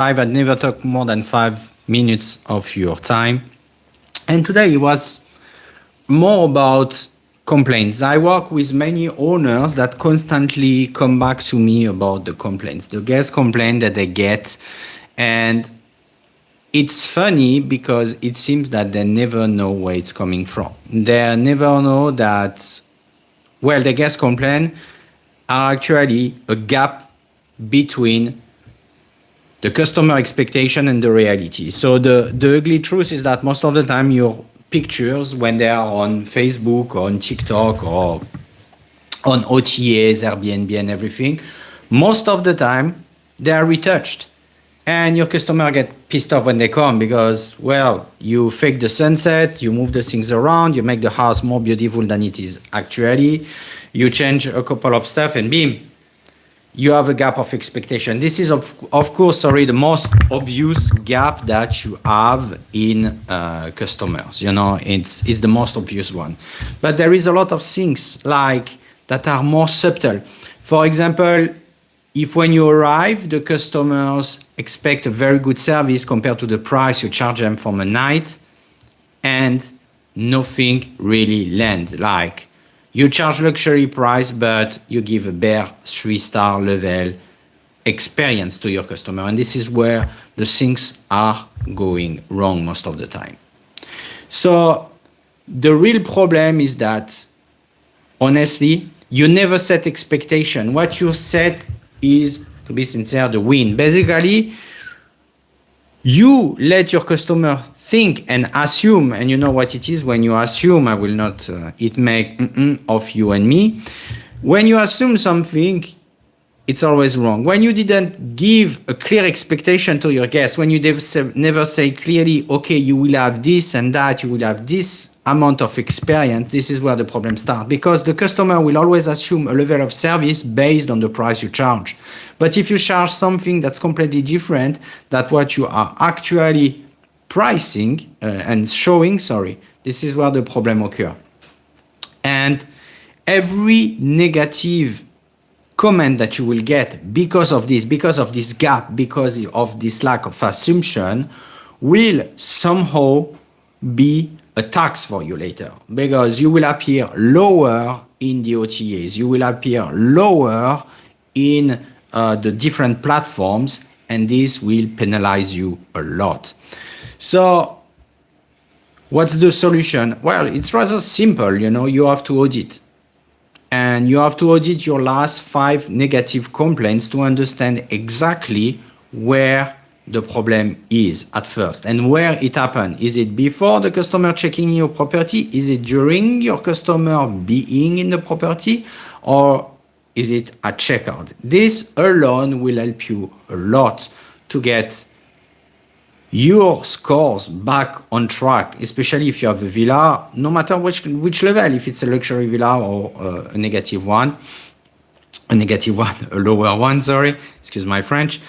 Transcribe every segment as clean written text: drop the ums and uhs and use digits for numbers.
I'd never talk more than 5 minutes of your time. And today it was more about complaints. I work with many owners that constantly come back to me about the complaints, the guest complaint that they get. And it's funny because it seems that they never know where it's coming from. They never know that, well, the guest complaint are actually a gap between the customer expectation and the reality. So the ugly truth is that most of the time your pictures, when they are on Facebook or on TikTok or on OTAs, Airbnb and everything, most of the time they are retouched. And your customer get pissed off when they come because, well, you fake the sunset, you move the things around, you make the house more beautiful than it is actually, you change a couple of stuff and beam, you have a gap of expectation. This is, of course, the most obvious gap that you have in customers. You know, it's the most obvious one. But there is a lot of things like that are more subtle. For example, if when you arrive, the customers expect a very good service compared to the price you charge them for a night, and nothing really lands. Like, you charge luxury price, but you give a bare 3-star level experience to your customer. And this is where the things are going wrong most of the time. So the real problem is that, honestly, you never set expectation. What you set is, to be sincere, the win. Basically, you let your customer think and assume, and you know what it is when you assume. I will not it make of you and me. When you assume something, it's always wrong. When you didn't give a clear expectation to your guests, when you never say clearly, okay, you will have this and that, you will have this amount of experience, this is where the problem starts. Because the customer will always assume a level of service based on the price you charge. But if you charge something that's completely different than what you are actually pricing and showing, this is where the problem occurs. And every negative comment that you will get because of this gap, because of this lack of assumption, will somehow be a tax for you later, because you will appear lower in the OTAs, you will appear lower in the different platforms, and this will penalize you a lot. So what's the solution? Well, it's rather simple. You have to audit. And you have to audit your last 5 negative complaints to understand exactly where the problem is at first and where it happened. Is it before the customer checking in your property? Is it during your customer being in the property? Or is it at checkout? This alone will help you a lot to get your scores back on track, especially if you have a villa, no matter which level, if it's a luxury villa or a lower one, excuse my French,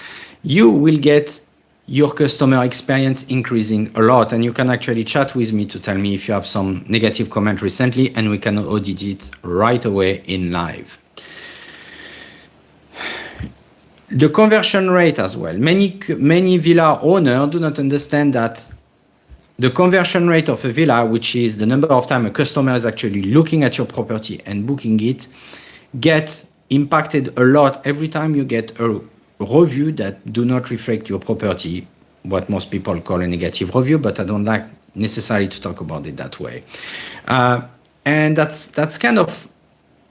you will get your customer experience increasing a lot. And you can actually chat with me to tell me if you have some negative comment recently, and we can audit it right away in live. The conversion rate as well. Many villa owners do not understand that the conversion rate of a villa, which is the number of time a customer is actually looking at your property and booking it, gets impacted a lot every time you get a review that do not reflect your property, what most people call a negative review, but I don't like necessarily to talk about it that way. And that's kind of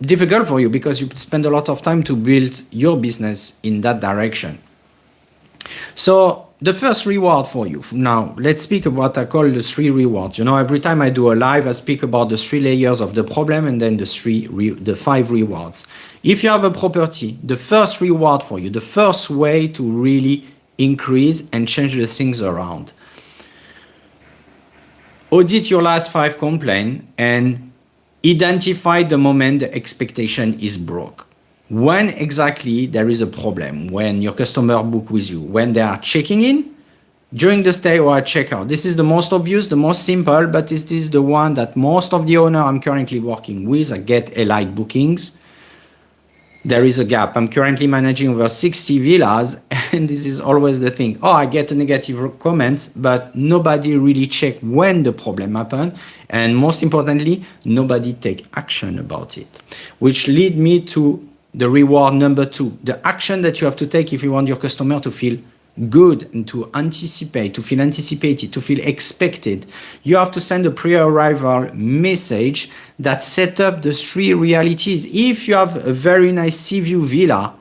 difficult for you because you spend a lot of time to build your business in that direction. So the first reward for you. Now, let's speak about what I call the 3 rewards. Every time I do a live, I speak about the 3 layers of the problem and then the 5 rewards. If you have a property, the first reward for you, the first way to really increase and change the things around. Audit your last 5 complaints and identify the moment the expectation is broke. When exactly there is a problem, when your customer book with you, when they are checking in, during the stay or at checkout. This is the most obvious, the most simple, but this is the one that most of the owners I'm currently working with, I get Elite bookings. There is a gap. I'm currently managing over 60 villas, and this is always the thing. Oh, I get a negative comment, but nobody really check when the problem happened, and most importantly, nobody take action about it, which lead me to the reward number 2, the action that you have to take if you want your customer to feel good and to anticipate, to feel anticipated, to feel expected. You have to send a pre-arrival message that set up the 3 realities. If you have a very nice sea view villa,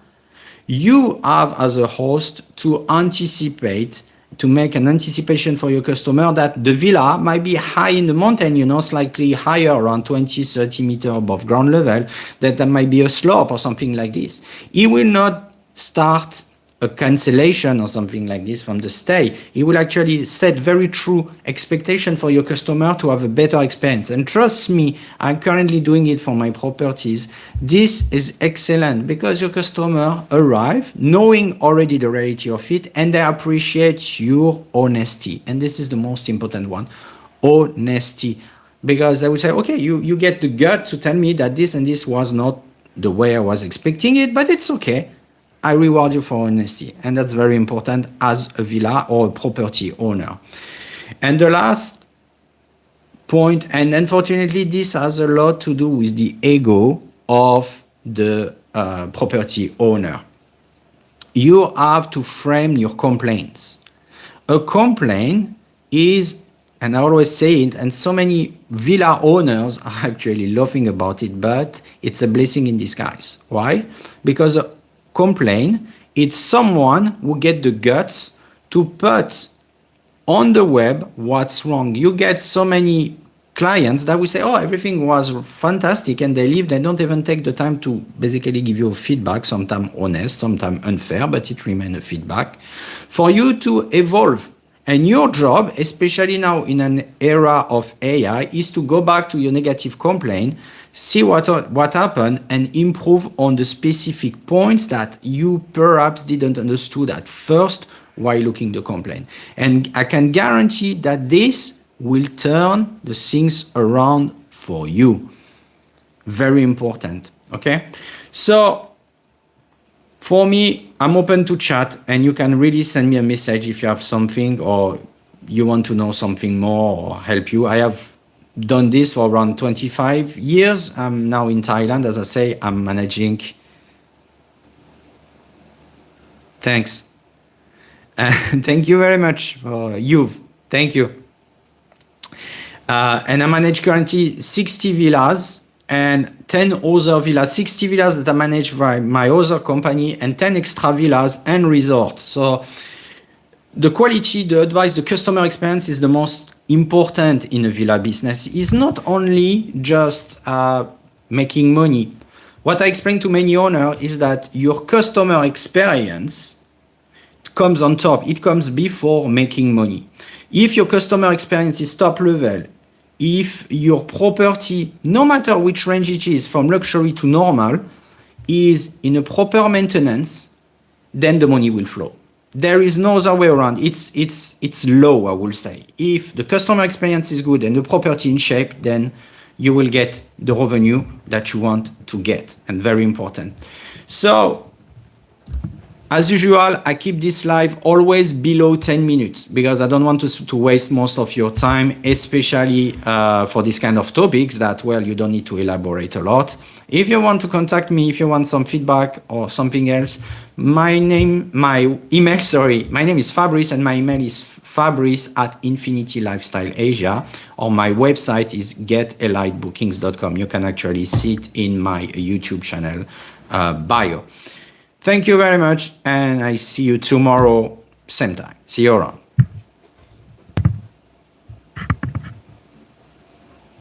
you have as a host to anticipate, to make an anticipation for your customer that the villa might be high in the mountain, slightly higher, around 20, 30 meters above ground level, that there might be a slope or something like this. He will not start a cancellation or something like this from the stay. It will actually set very true expectation for your customer to have a better experience. And trust me, I'm currently doing it for my properties. This is excellent because your customer arrive knowing already the reality of it, and they appreciate your honesty. And this is the most important one, honesty. Because they will say, okay, you get the gut to tell me that this and this was not the way I was expecting it, but it's okay. I reward you for honesty. And that's very important as a villa or a property owner. And the last point, and unfortunately, this has a lot to do with the ego of the property owner. You have to frame your complaints. A complaint is, and I always say it, and so many villa owners are actually laughing about it, but it's a blessing in disguise. Why? Because complaint, it's someone who get the guts to put on the web what's wrong. You get so many clients that will say, oh, everything was fantastic, and they leave. They don't even take the time to basically give you feedback, sometimes honest, sometimes unfair, but it remains a feedback for you to evolve. And your job, especially now in an era of AI, is to go back to your negative complaint, see what happened, and improve on the specific points that you perhaps didn't understood at first while looking the complaint. And I can guarantee that this will turn the things around for you. Very important, okay? So for me, I'm open to chat, and you can really send me a message if you have something or you want to know something more or help you. I have done this for around 25 years. I'm now in Thailand. As I say, I'm managing. Thanks. Thank you very much for you. Thank you. And I manage currently 60 villas and 10 other villas, 60 villas that are managed by my other company, and 10 extra villas and resorts. So the quality, the advice, the customer experience is the most important in a villa business. It's not only just making money. What I explain to many owners is that your customer experience comes on top. It comes before making money. If your customer experience is top level, if your property, no matter which range it is, from luxury to normal, is in a proper maintenance, then the money will flow. There is no other way around. It's low, I will say. If the customer experience is good and the property in shape, then you will get the revenue that you want to get, and very important. So, as usual, I keep this live always below 10 minutes because I don't want to waste most of your time, especially for this kind of topics that, well, you don't need to elaborate a lot. If you want to contact me, if you want some feedback or something else, my name is Fabrice, and my email is fabrice@Infinity Lifestyle Asia, or my website is getelitebookings.com. You can actually see it in my YouTube channel bio. Thank you very much, and I see you tomorrow, same time. See you around.